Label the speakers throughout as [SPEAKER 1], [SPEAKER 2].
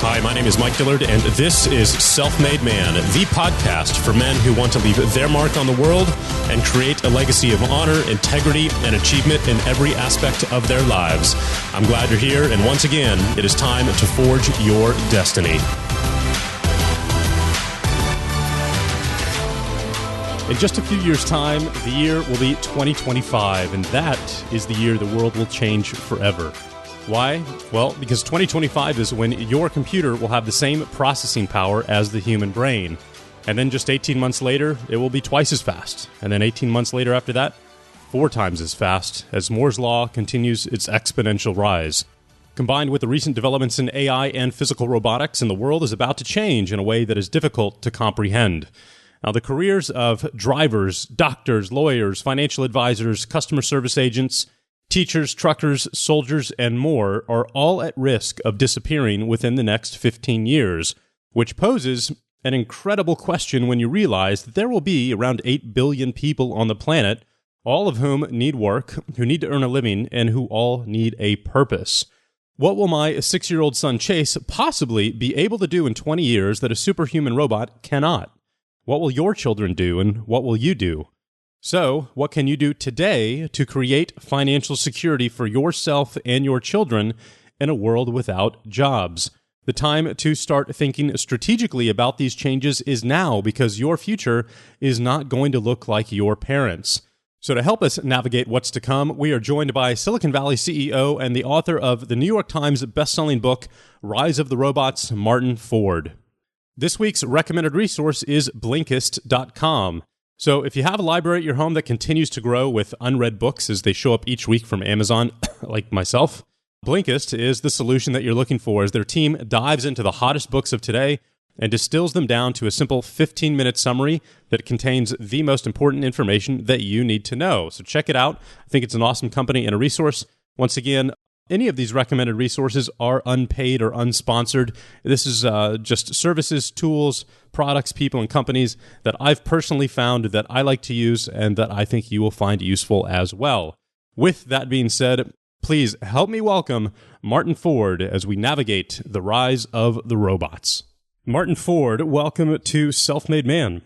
[SPEAKER 1] Hi, my name is Mike Dillard, and this is Self-Made Man, the podcast for men who want to leave their mark on the world and create a legacy of honor, integrity, and achievement in every aspect of their lives. I'm glad you're here, and once again, it is time to forge your destiny. In just a few years' time, the year will be 2025, and that is the year the world will change forever. Why? Well, because 2025 is when your computer will have the same processing power as the human brain. And then just 18 months later, it will be twice as fast. And then 18 months later after that, 4 times as fast, as Moore's Law continues its exponential rise. Combined with the recent developments in AI and physical robotics, and the world is about to change in a way that is difficult to comprehend. Now, the careers of drivers, doctors, lawyers, financial advisors, customer service agents, teachers, truckers, soldiers, and more are all at risk of disappearing within the next 15 years, which poses an incredible question when you realize that there will be around 8 billion people on the planet, all of whom need work, who need to earn a living, and who all need a purpose. What will my 6-year-old son Chase possibly be able to do in 20 years that a superhuman robot cannot? What will your children do, and what will you do? So, what can you do today to create financial security for yourself and your children in a world without jobs? The time to start thinking strategically about these changes is now, because your future is not going to look like your parents'. So to help us navigate what's to come, we are joined by Silicon Valley CEO and the author of the New York Times bestselling book, Rise of the Robots, Martin Ford. This week's recommended resource is Blinkist.com. So if you have a library at your home that continues to grow with unread books as they show up each week from Amazon, like myself, Blinkist is the solution that you're looking for, as their team dives into the hottest books of today and distills them down to a simple 15-minute summary that contains the most important information that you need to know. So check it out. I think it's an awesome company and a resource. Once again, any of these recommended resources are unpaid or unsponsored. This is just services, tools, products, people, and companies that I've personally found that I like to use and that I think you will find useful as well. With that being said, please help me welcome Martin Ford as we navigate the rise of the robots. Martin Ford, welcome to Self-Made Man.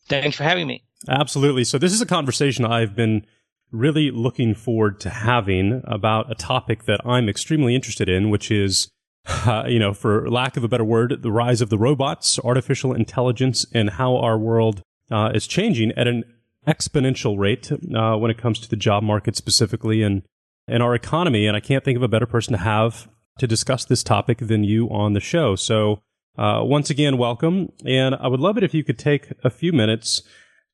[SPEAKER 2] Thanks for having me.
[SPEAKER 1] Absolutely. So this is a conversation I've been really looking forward to having about a topic that I'm extremely interested in, which is, for lack of a better word, the rise of the robots, artificial intelligence, and how our world is changing at an exponential rate when it comes to the job market specifically and our economy. And I can't think of a better person to have to discuss this topic than you on the show. So once again, welcome. And I would love it if you could take a few minutes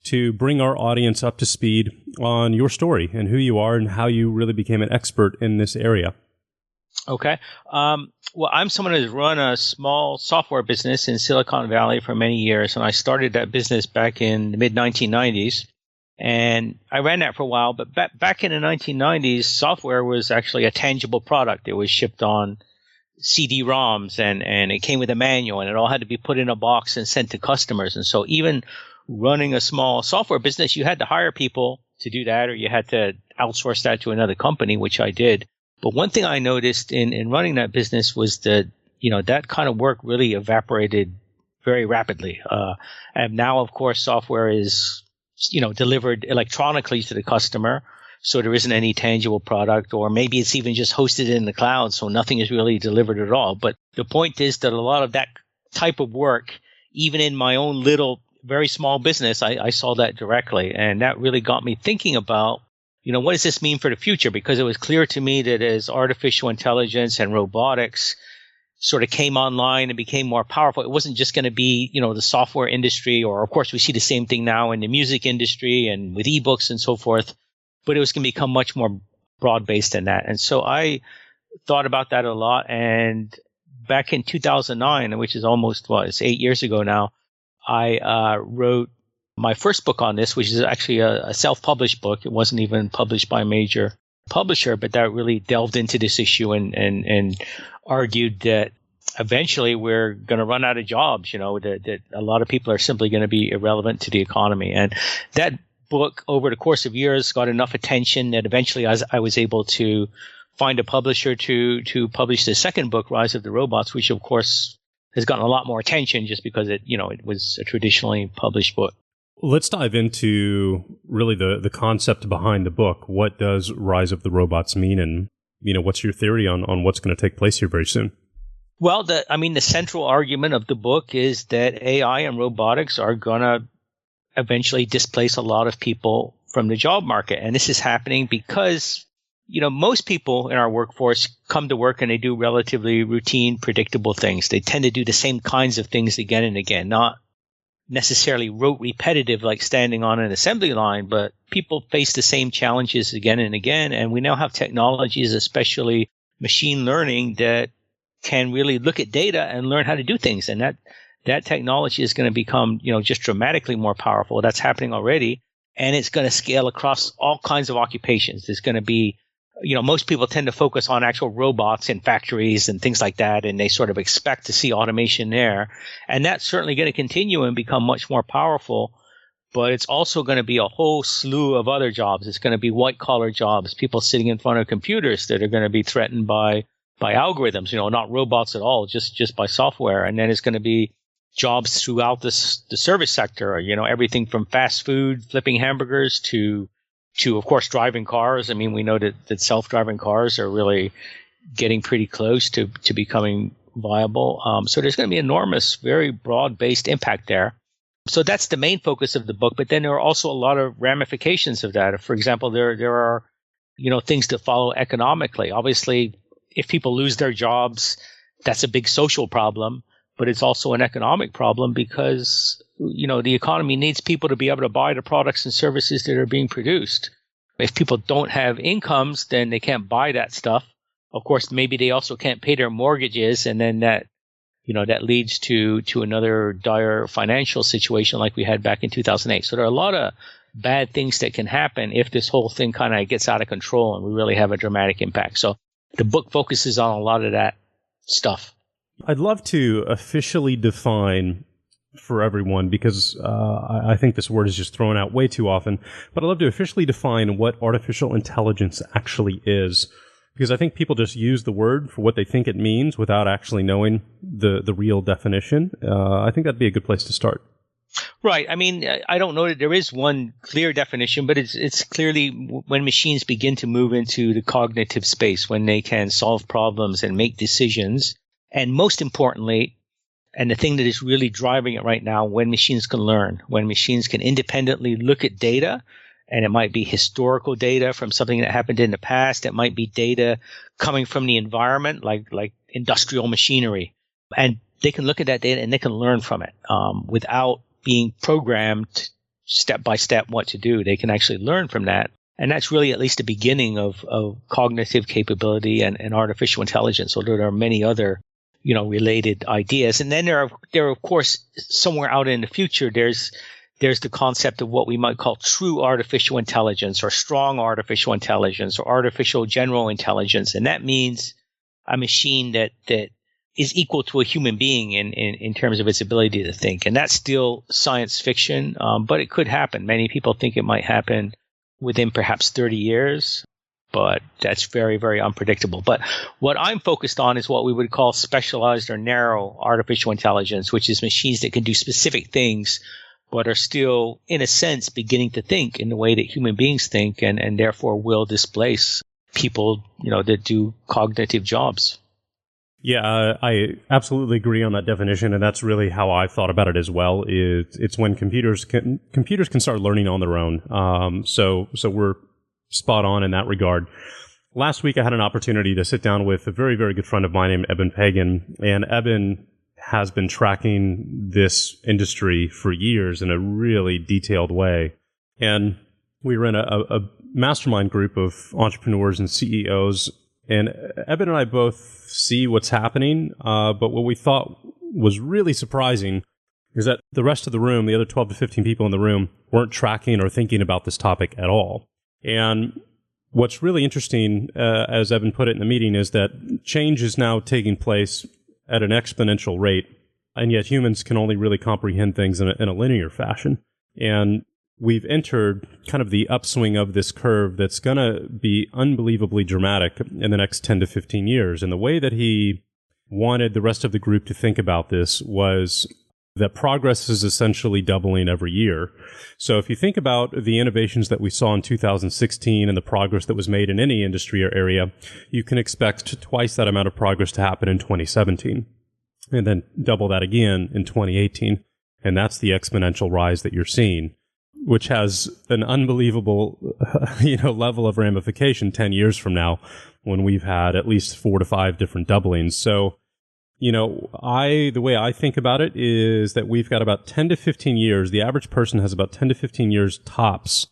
[SPEAKER 1] to bring our audience up to speed on your story and who you are and how you really became an expert in this area.
[SPEAKER 2] Okay. Well, I'm someone who's run a small software business in Silicon Valley for many years, and I started that business back in the mid-1990s. And I ran that for a while, but back in the 1990s, software was actually a tangible product. It was shipped on CD-ROMs, and it came with a manual, and it all had to be put in a box and sent to customers. And so even running a small software business, you had to hire people to do that, or you had to outsource that to another company, which I did. But one thing I noticed in running that business was that, that kind of work really evaporated very rapidly. And now, of course, software is, delivered electronically to the customer. So there isn't any tangible product, or maybe it's even just hosted in the cloud. So nothing is really delivered at all. But the point is that a lot of that type of work, even in my own little very small business, I saw that directly. And that really got me thinking about, what does this mean for the future? Because it was clear to me that as artificial intelligence and robotics sort of came online and became more powerful, it wasn't just going to be, the software industry, or of course we see the same thing now in the music industry and with ebooks and so forth, but it was going to become much more broad-based than that. And so I thought about that a lot. And back in 2009, which is almost, it's 8 years ago now, I wrote my first book on this, which is actually a self-published book. It wasn't even published by a major publisher, but that really delved into this issue and argued that eventually we're going to run out of jobs, that a lot of people are simply going to be irrelevant to the economy. And that book, over the course of years, got enough attention that eventually I was able to find a publisher to publish the second book, Rise of the Robots, which of course has gotten a lot more attention just because it was a traditionally published book.
[SPEAKER 1] Let's dive into really the concept behind the book. What does Rise of the Robots mean? And, what's your theory on what's going to take place here very soon?
[SPEAKER 2] Well, the central argument of the book is that AI and robotics are going to eventually displace a lot of people from the job market. And this is happening because, most people in our workforce come to work and they do relatively routine, predictable things. They tend to do the same kinds of things again and again, not necessarily rote repetitive like standing on an assembly line, but people face the same challenges again and again. And we now have technologies, especially machine learning, that can really look at data and learn how to do things. And that technology is going to become, just dramatically more powerful. That's happening already. And it's going to scale across all kinds of occupations. There's going to be, most people tend to focus on actual robots in factories and things like that. And they sort of expect to see automation there. And that's certainly going to continue and become much more powerful. But it's also going to be a whole slew of other jobs. It's going to be white collar jobs, people sitting in front of computers that are going to be threatened by algorithms, not robots at all, just by software. And then it's going to be jobs throughout the service sector, everything from fast food, flipping hamburgers to of course, driving cars. I mean, we know that self-driving cars are really getting pretty close to becoming viable. So there's going to be enormous, very broad-based impact there. So that's the main focus of the book. But then there are also a lot of ramifications of that. For example, there are, things that follow economically. Obviously, if people lose their jobs, that's a big social problem, but it's also an economic problem because, the economy needs people to be able to buy the products and services that are being produced. If people don't have incomes, then they can't buy that stuff. Of course, maybe they also can't pay their mortgages, and then that leads to another dire financial situation like we had back in 2008. So there are a lot of bad things that can happen if this whole thing kind of gets out of control and we really have a dramatic impact. So the book focuses on a lot of that stuff.
[SPEAKER 1] I'd love to officially define for everyone, because I think this word is just thrown out way too often, but I'd love to officially define what artificial intelligence actually is, because I think people just use the word for what they think it means without actually knowing the real definition. I think that'd be a good place to start.
[SPEAKER 2] Right. I mean, I don't know that there is one clear definition, but it's clearly when machines begin to move into the cognitive space, when they can solve problems and make decisions. And most importantly, and the thing that is really driving it right now, when machines can learn, when machines can independently look at data, and it might be historical data from something that happened in the past. It might be data coming from the environment, like industrial machinery. And they can look at that data and they can learn from it without being programmed step by step what to do. They can actually learn from that. And that's really at least the beginning of cognitive capability and artificial intelligence, although there are many other related ideas. And then there are of course, somewhere out in the future, there's the concept of what we might call true artificial intelligence or strong artificial intelligence or artificial general intelligence. And that means a machine that is equal to a human being in terms of its ability to think. And that's still science fiction, but it could happen. Many people think it might happen within perhaps 30 years. But that's very, very unpredictable. But what I'm focused on is what we would call specialized or narrow artificial intelligence, which is machines that can do specific things, but are still, in a sense, beginning to think in the way that human beings think, and therefore will displace people, that do cognitive jobs.
[SPEAKER 1] Yeah, I absolutely agree on that definition, and that's really how I've thought about it as well. It's when computers can start learning on their own. So we're spot on in that regard. Last week, I had an opportunity to sit down with a very, very good friend of mine named Eben Pagan, and Eben has been tracking this industry for years in a really detailed way. And we were in a mastermind group of entrepreneurs and CEOs, and Eben and I both see what's happening, but what we thought was really surprising is that the rest of the room, the other 12 to 15 people in the room, weren't tracking or thinking about this topic at all. And what's really interesting, as Evan put it in the meeting, is that change is now taking place at an exponential rate, and yet humans can only really comprehend things in a linear fashion. And we've entered kind of the upswing of this curve that's going to be unbelievably dramatic in the next 10 to 15 years. And the way that he wanted the rest of the group to think about this was that progress is essentially doubling every year. So if you think about the innovations that we saw in 2016 and the progress that was made in any industry or area, you can expect twice that amount of progress to happen in 2017 and then double that again in 2018. And that's the exponential rise that you're seeing, which has an unbelievable, level of ramification 10 years from now when we've had at least 4 to 5 different doublings. So, the way I think about it is that we've got about 10 to 15 years. The average person has about 10 to 15 years tops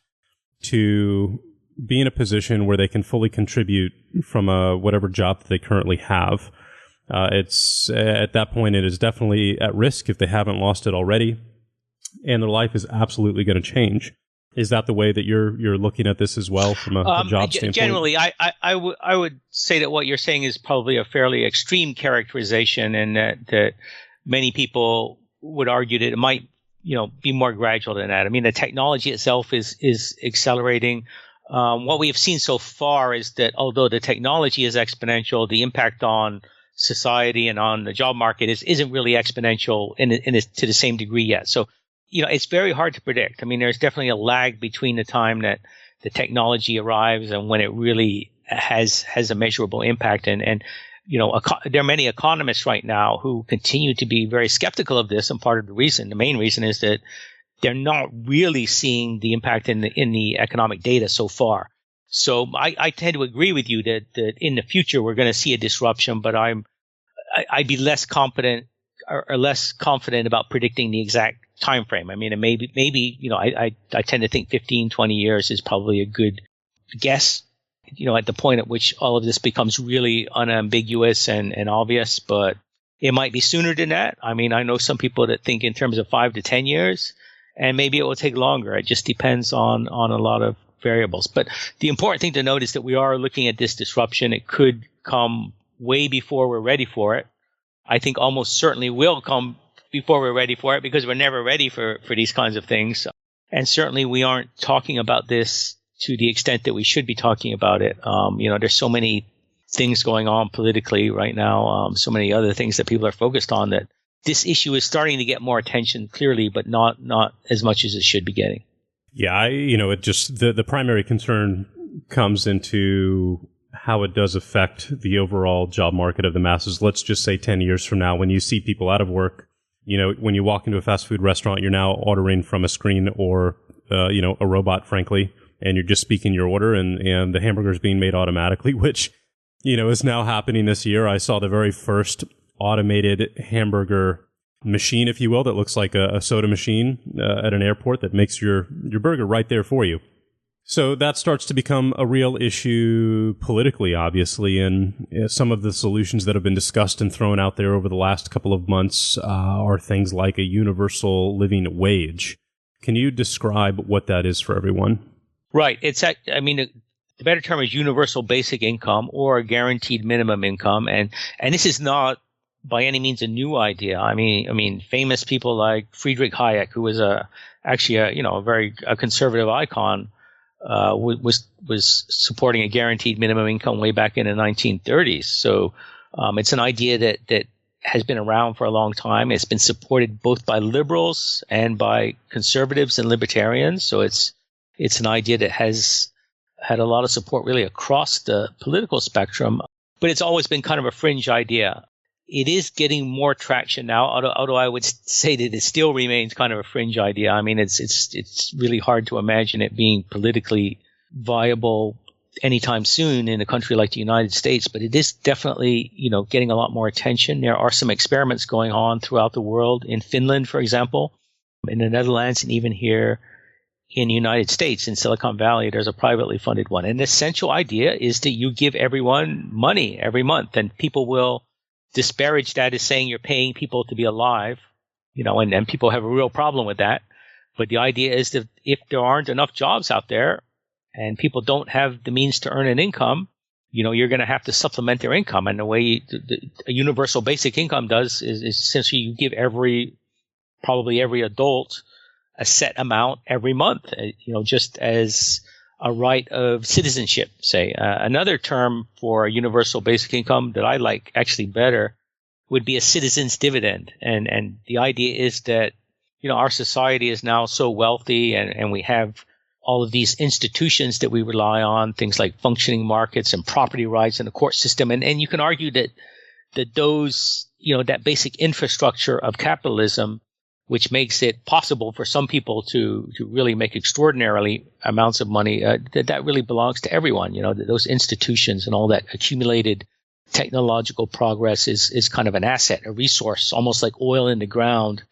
[SPEAKER 1] to be in a position where they can fully contribute from whatever job that they currently have. It's at that point, it is definitely at risk if they haven't lost it already, and their life is absolutely going to change. Is that the way that you're looking at this as well from a job standpoint?
[SPEAKER 2] Generally, I would say that what you're saying is probably a fairly extreme characterization, and that many people would argue that it might be more gradual than that. I mean, the technology itself is accelerating. What we have seen so far is that although the technology is exponential, the impact on society and on the job market isn't really exponential to the same degree yet. So, it's very hard to predict. I mean, there's definitely a lag between the time that the technology arrives and when it really has a measurable impact. And there are many economists right now who continue to be very skeptical of this. And part of the main reason is that they're not really seeing the impact in the economic data so far. So I tend to agree with you that in the future we're going to see a disruption, but I'd be less confident or less confident about predicting the exact time frame. I mean, and maybe I tend to think 15, 20 years is probably a good guess, at the point at which all of this becomes really unambiguous and obvious, but it might be sooner than that. I mean, I know some people that think in terms of 5 to 10 years, and maybe it will take longer. It just depends on a lot of variables. But the important thing to note is that we are looking at this disruption. It could come way before we're ready for it. I think almost certainly will come before we're ready for it, because we're never ready for these kinds of things. And certainly we aren't talking about this to the extent that we should be talking about it. There's so many things going on politically right now, so many other things that people are focused on, that this issue is starting to get more attention clearly, but not as much as it should be getting.
[SPEAKER 1] Yeah, it just, the primary concern comes into how it does affect the overall job market of the masses. Let's just say 10 years from now, when you see people out of work, when you walk into a fast food restaurant, you're now ordering from a screen or, a robot, frankly, and you're just speaking your order and the hamburger is being made automatically, which, is now happening this year. I saw the very first automated hamburger machine, if you will, that looks like a soda machine at an airport that makes your burger right there for you. So that starts to become a real issue politically, obviously, and some of the solutions that have been discussed and thrown out there over the last couple of months are things like a universal living wage. Can you describe what that is for everyone?
[SPEAKER 2] Right. The better term is universal basic income or guaranteed minimum income, and this is not by any means a new idea. I mean, famous people like Friedrich Hayek, who was actually a very conservative icon, was supporting a guaranteed minimum income way back in the 1930s. So it's an idea that has been around for a long time. It's been supported both by liberals and by conservatives and libertarians. So it's an idea that has had a lot of support really across the political spectrum, but it's always been kind of a fringe idea. It is getting more traction now, although I would say that it still remains kind of a fringe idea. I mean, it's really hard to imagine it being politically viable anytime soon in a country like the United States, but it is definitely, getting a lot more attention. There are some experiments going on throughout the world, in Finland, for example, in the Netherlands, and even here in the United States, in Silicon Valley, there's a privately funded one. And the essential idea is that you give everyone money every month, and people will disparage that as saying you're paying people to be alive, and people have a real problem with that. But the idea is that if there aren't enough jobs out there and people don't have the means to earn an income, you're going to have to supplement their income. And the way a universal basic income does is essentially you give probably every adult a set amount every month, just as a right of citizenship, say. Another term for a universal basic income that I like actually better would be a citizen's dividend. And the idea is that, our society is now so wealthy and we have all of these institutions that we rely on, things like functioning markets and property rights and the court system. And you can argue that those, that basic infrastructure of capitalism, which makes it possible for some people to really make extraordinarily amounts of money, that really belongs to everyone. Those institutions and all that accumulated technological progress is kind of an asset, a resource, almost like oil in the ground.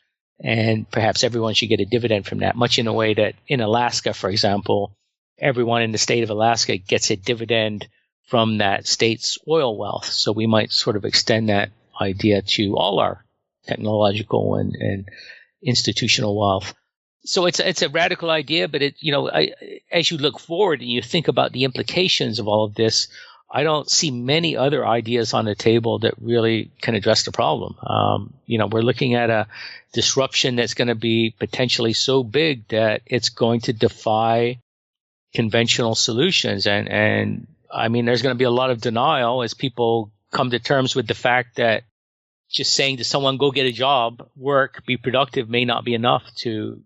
[SPEAKER 2] And perhaps everyone should get a dividend from that, much in a way that in Alaska, for example, everyone in the state of Alaska gets a dividend from that state's oil wealth. So we might sort of extend that idea to all our technological and institutional wealth. So it's a radical idea, but as you look forward and you think about the implications of all of this, I don't see many other ideas on the table that really can address the problem. We're looking at a disruption that's going to be potentially so big that it's going to defy conventional solutions. And I mean, there's going to be a lot of denial as people come to terms with the fact that just saying to someone, go get a job, work, be productive may not be enough to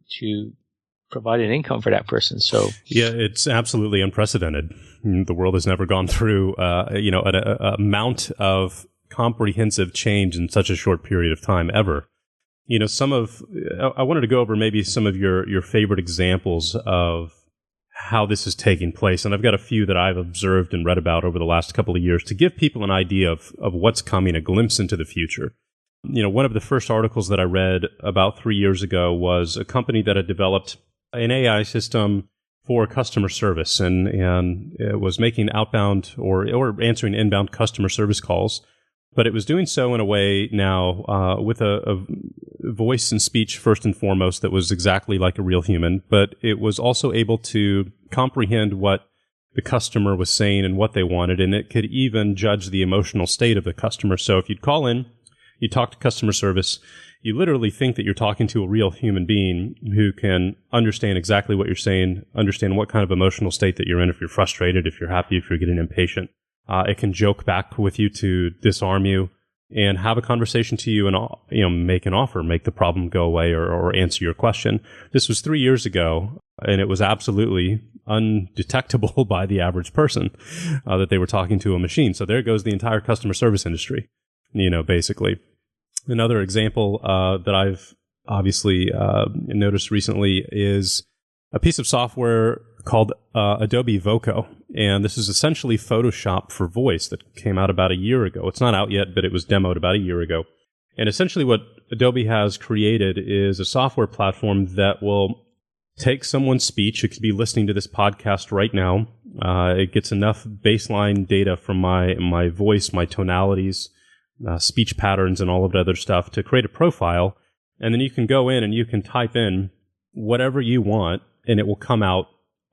[SPEAKER 2] provide an income for that person. So
[SPEAKER 1] yeah, it's absolutely unprecedented. The world has never gone through, an amount of comprehensive change in such a short period of time ever. I wanted to go over maybe some of your favorite examples of how this is taking place. And I've got a few that I've observed and read about over the last couple of years to give people an idea of what's coming, a glimpse into the future. One of the first articles that I read about 3 years ago was a company that had developed an AI system for customer service and it was making outbound or answering inbound customer service calls. But it was doing so in a way now with a voice and speech first and foremost that was exactly like a real human. But it was also able to comprehend what the customer was saying and what they wanted. And it could even judge the emotional state of the customer. So if you'd call in, you talk to customer service, you literally think that you're talking to a real human being who can understand exactly what you're saying, understand what kind of emotional state that you're in, if you're frustrated, if you're happy, if you're getting impatient. It can joke back with you to disarm you and have a conversation to you and, make an offer, make the problem go away or answer your question. This was 3 years ago, and it was absolutely undetectable by the average person that they were talking to a machine. So there goes the entire customer service industry, basically. Another example that I've obviously noticed recently is a piece of software called Adobe Voco. And this is essentially Photoshop for voice that came out about a year ago. It's not out yet, but it was demoed about a year ago. And essentially what Adobe has created is a software platform that will take someone's speech. It could be listening to this podcast right now. It gets enough baseline data from my voice, my tonalities, speech patterns, and all of the other stuff to create a profile. And then you can go in and you can type in whatever you want, and it will come out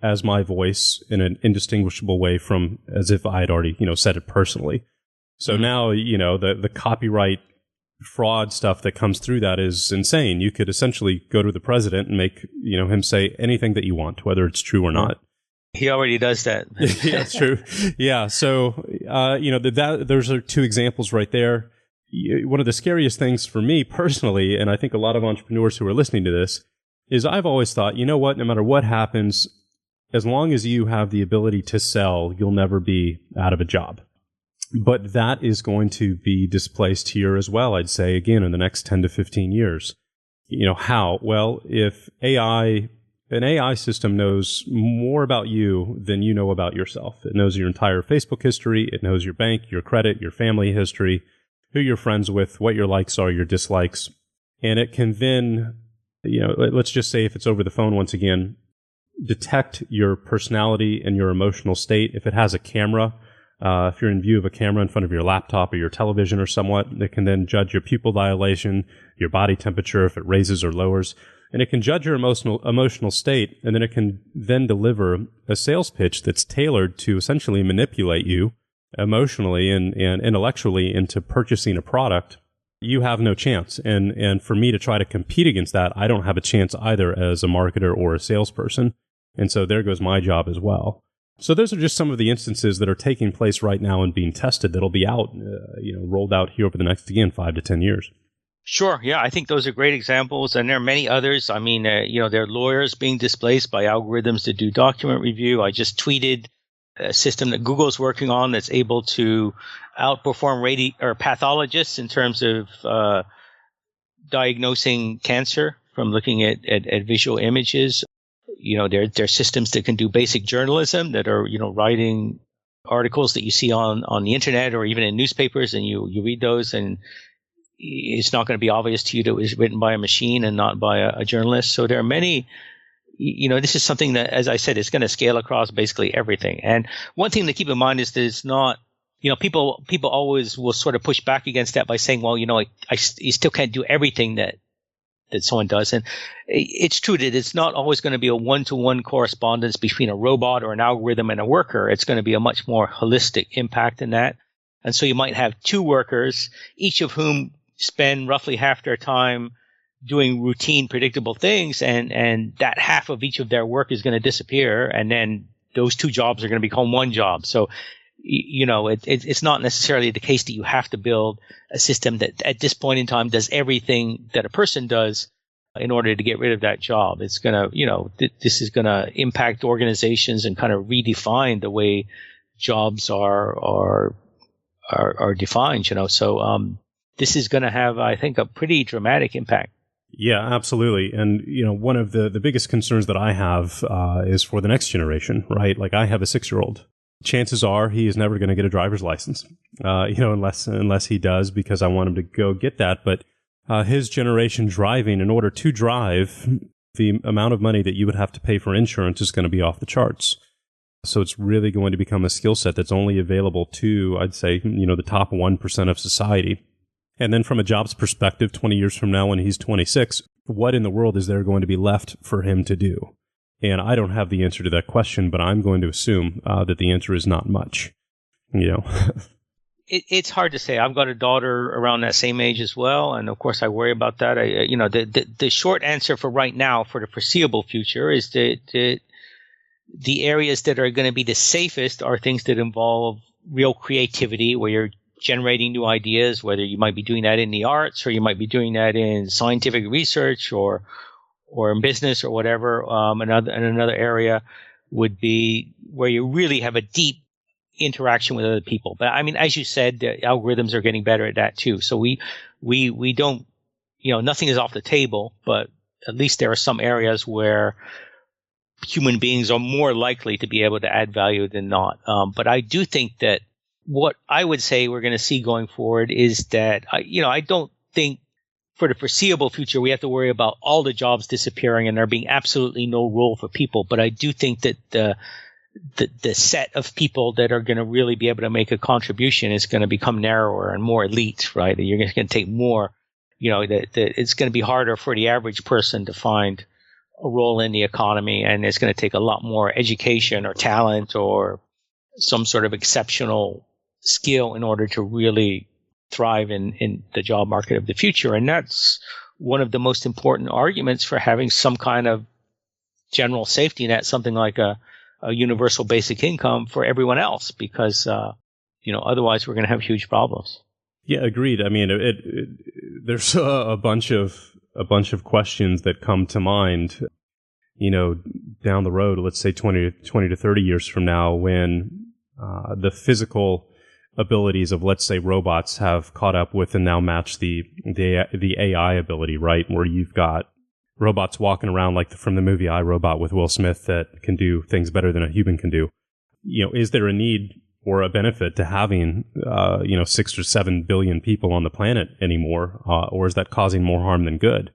[SPEAKER 1] as my voice in an indistinguishable way from as if I had already, said it personally. So now, the copyright fraud stuff that comes through that is insane. You could essentially go to the president and make, him say anything that you want, whether it's true or not.
[SPEAKER 2] He already does that.
[SPEAKER 1] Yeah, that's true. Yeah. So, those are two examples right there. One of the scariest things for me personally, and I think a lot of entrepreneurs who are listening to this, is I've always thought, no matter what happens, as long as you have the ability to sell, you'll never be out of a job. But that is going to be displaced here as well, I'd say, again, in the next 10 to 15 years. How? Well, if an AI system knows more about you than you know about yourself. It knows your entire Facebook history. It knows your bank, your credit, your family history, who you're friends with, what your likes are, your dislikes. And it can then, let's just say if it's over the phone once again, detect your personality and your emotional state. If it has a camera, if you're in view of a camera in front of your laptop or your television or somewhat, it can then judge your pupil dilation, your body temperature, if it raises or lowers. And it can judge your emotional state, and then it can then deliver a sales pitch that's tailored to essentially manipulate you emotionally and intellectually into purchasing a product. You have no chance. And for me to try to compete against that, I don't have a chance either as a marketer or a salesperson. And so there goes my job as well. So those are just some of the instances that are taking place right now and being tested that'll be out, rolled out here over the next, again, 5 to 10 years.
[SPEAKER 2] Sure. Yeah, I think those are great examples. And there are many others. I mean, there are lawyers being displaced by algorithms to do document review. I just tweeted a system that Google's working on that's able to outperform pathologists in terms of diagnosing cancer from looking at visual images. There are systems that can do basic journalism that are, writing articles that you see on the internet or even in newspapers, and you read those, and it's not going to be obvious to you that it was written by a machine and not by a journalist. So there are many, this is something that, as I said, is going to scale across basically everything. And one thing to keep in mind is that it's not, people always will sort of push back against that by saying, well, you still can't do everything that someone does. And it's true that it's not always going to be a one-to-one correspondence between a robot or an algorithm and a worker. It's going to be a much more holistic impact than that. And so you might have two workers, each of whom spend roughly half their time doing routine, predictable things, and that half of each of their work is going to disappear, and then those two jobs are going to become one job. So, it's not necessarily the case that you have to build a system that at this point in time does everything that a person does in order to get rid of that job. It's going to, this is going to impact organizations and kind of redefine the way jobs are defined, So, this is going to have, I think, a pretty dramatic impact.
[SPEAKER 1] Yeah, absolutely. And, one of the biggest concerns that I have is for the next generation, right? Like I have a 6-year-old. Chances are he is never going to get a driver's license, unless he does, because I want him to go get that. But his generation driving, in order to drive, the amount of money that you would have to pay for insurance is going to be off the charts. So it's really going to become a skill set that's only available to, I'd say, the top 1% of society. And then from a jobs perspective, 20 years from now when he's 26, what in the world is there going to be left for him to do? And I don't have the answer to that question, but I'm going to assume that the answer is not much.
[SPEAKER 2] It's hard to say. I've got a daughter around that same age as well, and of course I worry about that. The short answer for right now, for the foreseeable future, is that the areas that are going to be the safest are things that involve real creativity, where you're generating new ideas, whether you might be doing that in the arts or you might be doing that in scientific research or in business or whatever. Another area would be where you really have a deep interaction with other people. But I mean, as you said, the algorithms are getting better at that too. So we don't, nothing is off the table, but at least there are some areas where human beings are more likely to be able to add value than not. But I do think that what I would say we're going to see going forward is that, I don't think for the foreseeable future we have to worry about all the jobs disappearing and there being absolutely no role for people. But I do think that the set of people that are going to really be able to make a contribution is going to become narrower and more elite, right? You're going to take more, it's going to be harder for the average person to find a role in the economy, and it's going to take a lot more education or talent or some sort of exceptional skill in order to really thrive in the job market of the future. And that's one of the most important arguments for having some kind of general safety net, something like a universal basic income for everyone else, because otherwise we're going to have huge problems.
[SPEAKER 1] Yeah, agreed. I mean, there's a bunch of questions that come to mind, down the road, let's say 20 to 30 years from now, when the physical abilities of, let's say, robots have caught up with and now match the AI ability, right? Where you've got robots walking around like from the movie I, Robot with Will Smith that can do things better than a human can do. Is there a need or a benefit to having 6 or 7 billion people on the planet anymore, or is that causing more harm than good?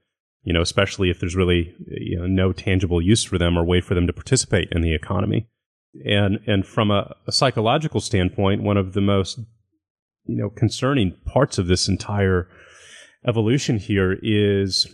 [SPEAKER 1] Especially if there's really no tangible use for them or way for them to participate in the economy. And from a psychological standpoint, one of the most concerning parts of this entire evolution here is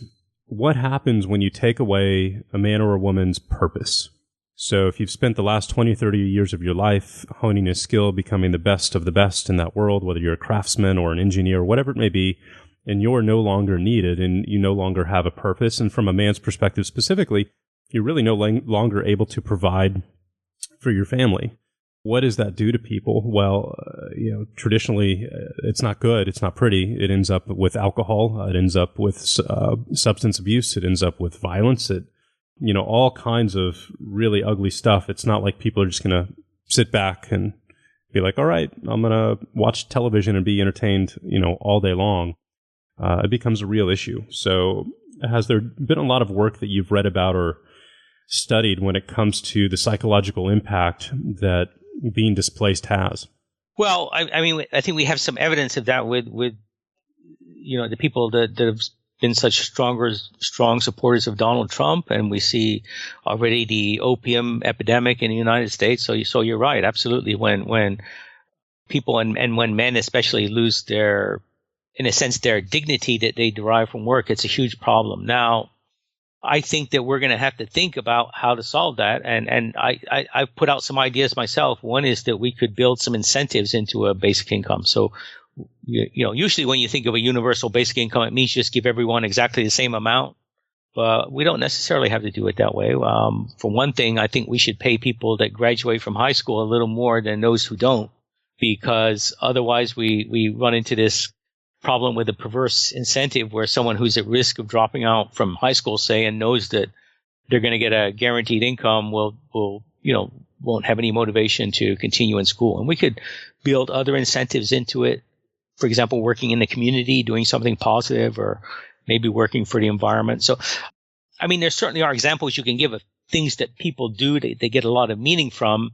[SPEAKER 1] what happens when you take away a man or a woman's purpose. So if you've spent the last 20, 30 years of your life honing a skill, becoming the best of the best in that world, whether you're a craftsman or an engineer, whatever it may be, and you're no longer needed and you no longer have a purpose, and from a man's perspective specifically, you're really no longer able to provide for your family. What does that do to people? Well, traditionally, it's not good. It's not pretty. It ends up with alcohol. It ends up with substance abuse. It ends up with violence. All kinds of really ugly stuff. It's not like people are just going to sit back and be like, all right, I'm going to watch television and be entertained, all day long. It becomes a real issue. So has there been a lot of work that you've read about or studied when it comes to the psychological impact that being displaced has?
[SPEAKER 2] Well, I think we have some evidence of that with the people that have been such strong supporters of Donald Trump, and we see already the opium epidemic in the United States. So you're right, absolutely. When people and when men especially lose their dignity that they derive from work, it's a huge problem. Now, I think that we're going to have to think about how to solve that. And I've put out some ideas myself. One is that we could build some incentives into a basic income. So, usually when you think of a universal basic income, it means just give everyone exactly the same amount. But we don't necessarily have to do it that way. For one thing, I think we should pay people that graduate from high school a little more than those who don't, because otherwise we run into this problem with a perverse incentive where someone who's at risk of dropping out from high school, say, and knows that they're going to get a guaranteed income won't have any motivation to continue in school. And we could build other incentives into it. For example, working in the community, doing something positive, or maybe working for the environment. So, there certainly are examples you can give of things that people do that they get a lot of meaning from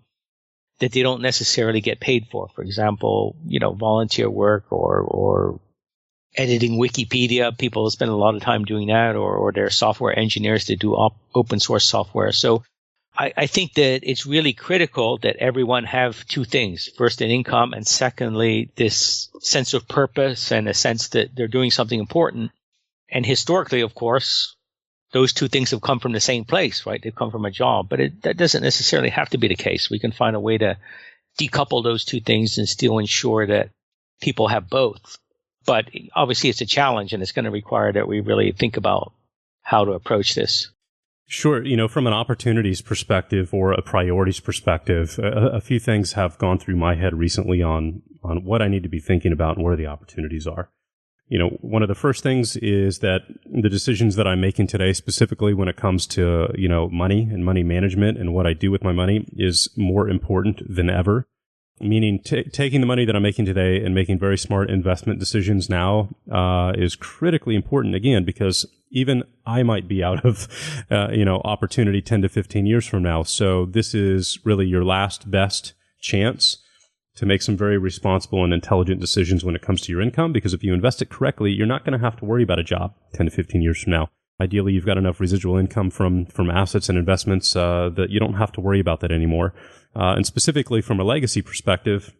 [SPEAKER 2] that they don't necessarily get paid for. For example, volunteer work or editing Wikipedia. People spend a lot of time doing that, or they're software engineers that do open source software. So I think that it's really critical that everyone have two things. First, an income, and secondly, this sense of purpose and a sense that they're doing something important. And historically, of course, those two things have come from the same place, right? They've come from a job, but that doesn't necessarily have to be the case. We can find a way to decouple those two things and still ensure that people have both. But obviously it's a challenge, and it's going to require that we really think about how to approach this.
[SPEAKER 1] Sure. From an opportunities perspective or a priorities perspective, a few things have gone through my head recently on what I need to be thinking about and where the opportunities are. One of the first things is that the decisions that I'm making today, specifically when it comes to, money and money management and what I do with my money, is more important than ever. Meaning taking the money that I'm making today and making very smart investment decisions now is critically important, again, because even I might be out of, opportunity 10 to 15 years from now. So this is really your last best chance to make some very responsible and intelligent decisions when it comes to your income, because if you invest it correctly, you're not going to have to worry about a job 10 to 15 years from now. Ideally, you've got enough residual income from assets and investments that you don't have to worry about that anymore. And specifically from a legacy perspective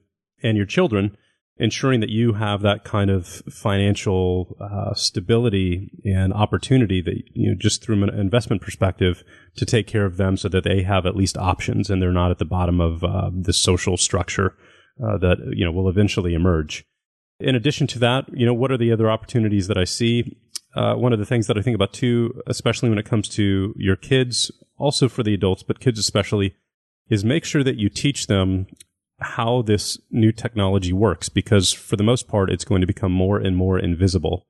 [SPEAKER 1] and your children, ensuring that you have that kind of financial stability and opportunity that, just through an investment perspective, to take care of them so that they have at least options and they're not at the bottom of the social structure that, will eventually emerge. In addition to that, what are the other opportunities that I see? One of the things that I think about too, especially when it comes to your kids, also for the adults, but kids especially, is make sure that you teach them how this new technology works, because for the most part, it's going to become more and more invisible.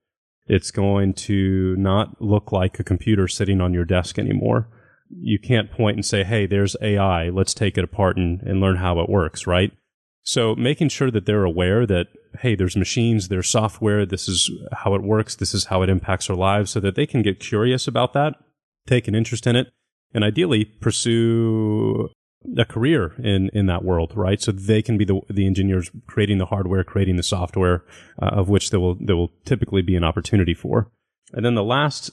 [SPEAKER 1] It's going to not look like a computer sitting on your desk anymore. You can't point and say, hey, there's AI, let's take it apart and learn how it works, right? So making sure that they're aware that, hey, there's machines, there's software, this is how it works, this is how it impacts our lives, so that they can get curious about that, take an interest in it, and ideally pursue a career in that world, right? So they can be the engineers creating the hardware, creating the software, of which there will typically be an opportunity for. And then the last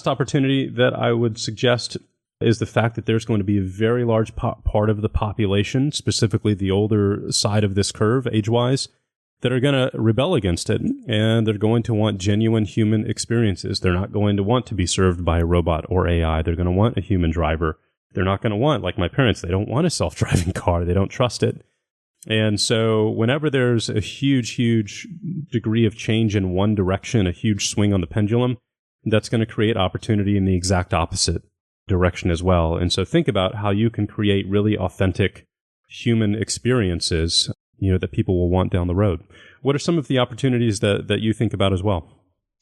[SPEAKER 1] opportunity that I would suggest is the fact that there's going to be a very large part of the population, specifically the older side of this curve, age-wise, that are going to rebel against it, and they're going to want genuine human experiences. They're not going to want to be served by a robot or AI. They're going to want a human driver. They're not going to want, like my parents, they don't want a self-driving car. They don't trust it. And so whenever there's a huge, huge degree of change in one direction, a huge swing on the pendulum, that's going to create opportunity in the exact opposite direction as well. And so think about how you can create really authentic human experiences, that people will want down the road. What are some of the opportunities that you think about as well?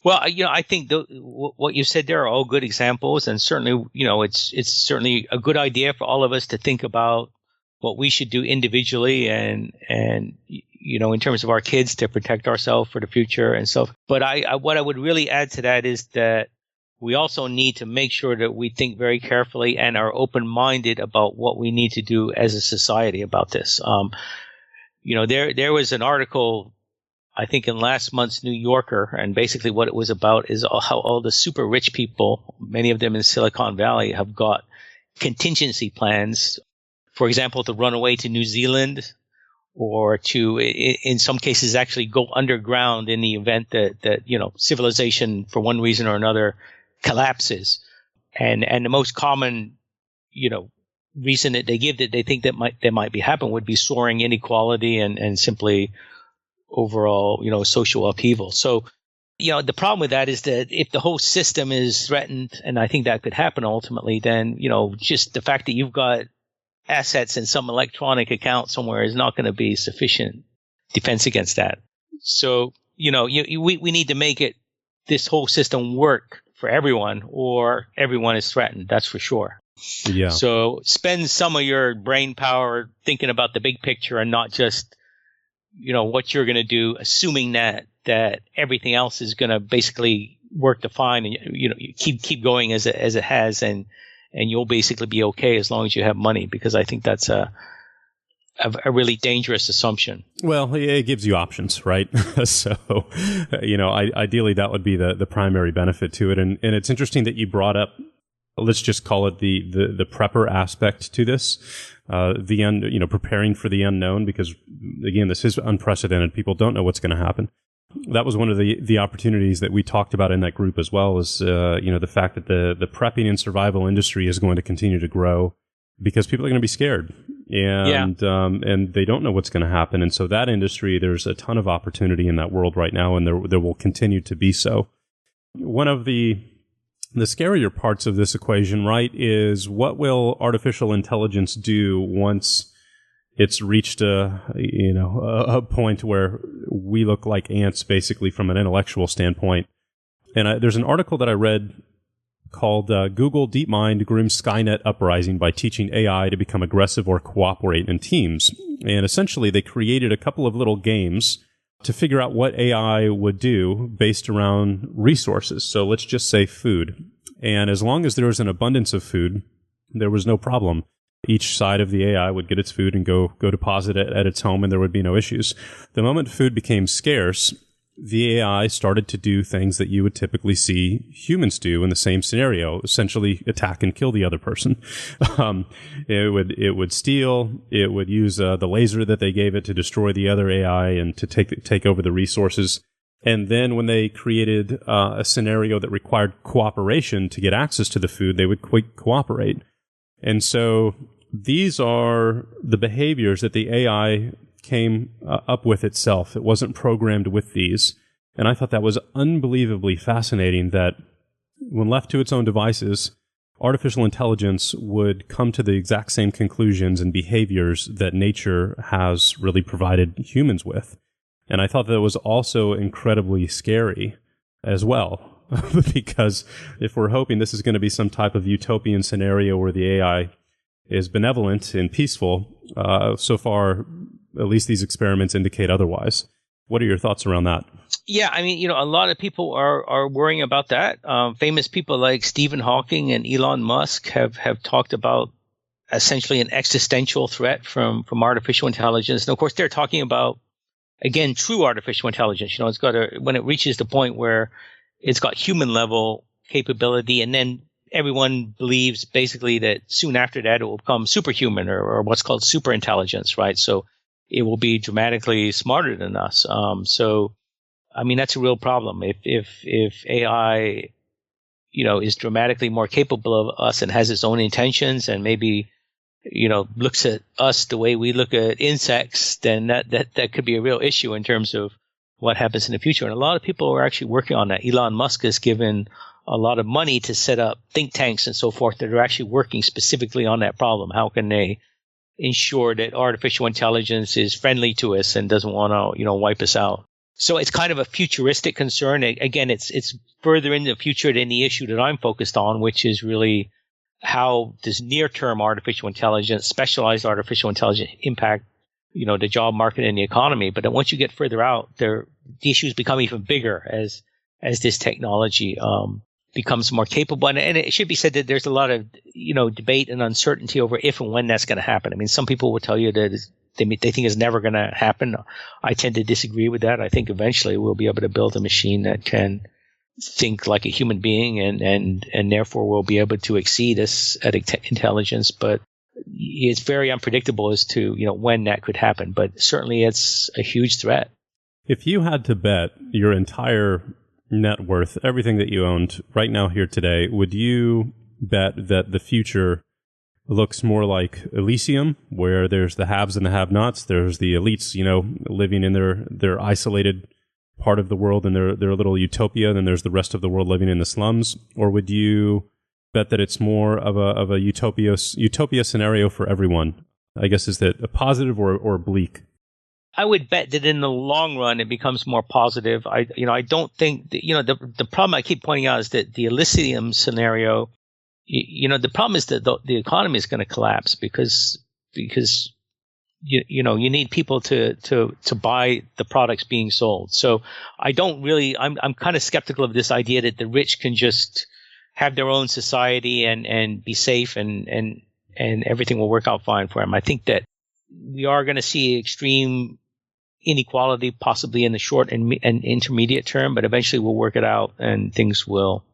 [SPEAKER 2] Well, I think what you said there are all good examples, and certainly, it's certainly a good idea for all of us to think about what we should do individually and in terms of our kids to protect ourselves for the future and stuff. But what I would really add to that is that we also need to make sure that we think very carefully and are open-minded about what we need to do as a society about this. There was an article, I think, in last month's New Yorker, and basically what it was about is how all the super rich people, many of them in Silicon Valley, have got contingency plans, for example, to run away to New Zealand or to, in some cases, actually go underground in the event that civilization, for one reason or another, collapses. And the most common, reason that they give that they think that might be happen would be soaring inequality and simply overall, social upheaval. So, the problem with that is that if the whole system is threatened, and I think that could happen ultimately, then, just the fact that you've got assets in some electronic account somewhere is not going to be sufficient defense against that. So, we need to make this whole system work for everyone, or everyone is threatened. That's for sure.
[SPEAKER 1] Yeah.
[SPEAKER 2] So spend some of your brain power thinking about the big picture and not just, what you're going to do, assuming that everything else is going to basically work to fine, and you keep going as it has, and you'll basically be okay as long as you have money, because I think that's a really dangerous assumption.
[SPEAKER 1] Well, it gives you options, right? So, ideally that would be the primary benefit to it. And it's interesting that you brought up, let's just call it the prepper aspect to this, preparing for the unknown, because again, this is unprecedented. People don't know what's going to happen. That was one of the opportunities that we talked about in that group as well, is, the fact that the prepping and survival industry is going to continue to grow because people are going to be scared and they don't know what's going to happen. And so that industry, there's a ton of opportunity in that world right now, and there will continue to be so. One of the scarier parts of this equation, right, is what will artificial intelligence do once it's reached a point where we look like ants, basically, from an intellectual standpoint. And there's an article that I read called Google DeepMind Grooms Skynet Uprising by Teaching AI to Become Aggressive or Cooperate in Teams. And essentially, they created a couple of little games to figure out what AI would do based around resources. So let's just say food. And as long as there was an abundance of food, there was no problem. Each side of the AI would get its food and go deposit it at its home, and there would be no issues. The moment food became scarce, the AI started to do things that you would typically see humans do in the same scenario, essentially attack and kill the other person. It would steal. It would use the laser that they gave it to destroy the other AI and to take over the resources. And then when they created a scenario that required cooperation to get access to the food, they would cooperate. And so these are the behaviors that the AI came up with itself. It wasn't programmed with these. And I thought that was unbelievably fascinating, that when left to its own devices, artificial intelligence would come to the exact same conclusions and behaviors that nature has really provided humans with. And I thought that was also incredibly scary as well. Because if we're hoping this is going to be some type of utopian scenario where the AI is benevolent and peaceful, so far, at least these experiments indicate otherwise. What are your thoughts around that?
[SPEAKER 2] Yeah, I mean, a lot of people are worrying about that. Famous people like Stephen Hawking and Elon Musk have talked about essentially an existential threat from artificial intelligence. And of course, they're talking about, again, true artificial intelligence. When it reaches the point where it's got human level capability, and then everyone believes basically that soon after that it will become superhuman or what's called super intelligence, right? So it will be dramatically smarter than us. So, I mean, that's a real problem. If AI, is dramatically more capable of us and has its own intentions and maybe, looks at us the way we look at insects, then that could be a real issue in terms of what happens in the future. And a lot of people are actually working on that. Elon Musk has given a lot of money to set up think tanks and so forth that are actually working specifically on that problem. How can they ensure that artificial intelligence is friendly to us and doesn't want to, wipe us out? So it's kind of a futuristic concern. Again, it's further in the future than the issue that I'm focused on, which is really how does near-term artificial intelligence, specialized artificial intelligence impact, the job market and the economy. But then once you get further out, the issues become even bigger as this technology becomes more capable. And it should be said that there's a lot of, debate and uncertainty over if and when that's going to happen. I mean, some people will tell you that they think it's never going to happen. I tend to disagree with that. I think eventually we'll be able to build a machine that can think like a human being and therefore will be able to exceed us at intelligence. But it's very unpredictable as to, when that could happen. But certainly it's a huge threat.
[SPEAKER 1] If you had to bet your entire net worth, everything that you owned right now here today, would you bet that the future looks more like Elysium, where there's the haves and the have-nots, there's the elites, living in their isolated part of the world and their little utopia, then there's the rest of the world living in the slums? Or would you bet that it's more of a utopia scenario for everyone? I guess, is that a positive or bleak?
[SPEAKER 2] I would bet that in the long run it becomes more positive. I don't think that, the problem I keep pointing out is that the Elysium scenario, the problem is that the economy is going to collapse because you need people to buy the products being sold. So I'm kind of skeptical of this idea that the rich can just have their own society and be safe and everything will work out fine for them. I think that we are going to see extreme inequality possibly in the short and intermediate term, but eventually we'll work it out and things will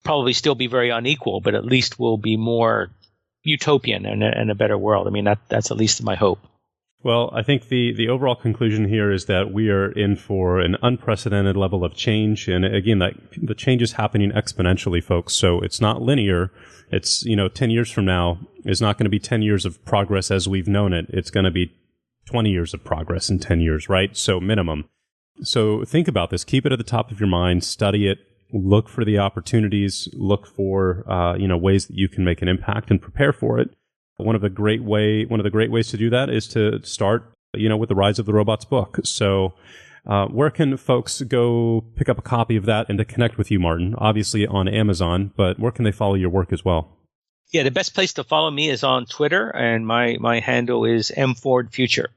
[SPEAKER 2] probably still be very unequal, but at least will be more utopian and a better world. I mean, that's at least my hope.
[SPEAKER 1] Well, I think the overall conclusion here is that we are in for an unprecedented level of change. And again, the change is happening exponentially, folks. So it's not linear. It's, 10 years from now is not going to be 10 years of progress as we've known it. It's going to be 20 years of progress in 10 years, right? So minimum. So think about this. Keep it at the top of your mind. Study it. Look for the opportunities. Look for, ways that you can make an impact and prepare for it. One of the great ways to do that is to start, with the Rise of the Robots book. So, where can folks go pick up a copy of that and to connect with you, Martin? Obviously on Amazon, but where can they follow your work as well?
[SPEAKER 2] Yeah, the best place to follow me is on Twitter, and my handle is mfordfuture.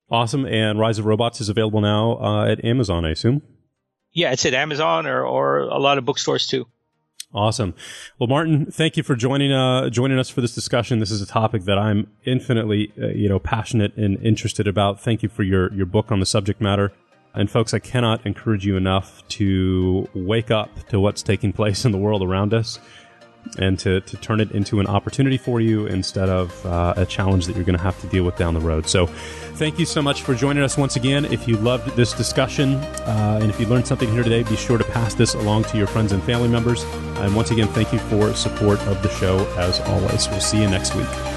[SPEAKER 1] Awesome. And Rise of Robots is available now at Amazon, I assume?
[SPEAKER 2] Yeah, it's at Amazon or a lot of bookstores too.
[SPEAKER 1] Awesome. Well, Martin, thank you for joining us for this discussion. This is a topic that I'm infinitely, passionate and interested about. Thank you for your book on the subject matter. And folks, I cannot encourage you enough to wake up to what's taking place in the world around us and to turn it into an opportunity for you instead of a challenge that you're going to have to deal with down the road. So thank you so much for joining us once again. If you loved this discussion and if you learned something here today, be sure to pass this along to your friends and family members. And once again, thank you for support of the show as always. We'll see you next week.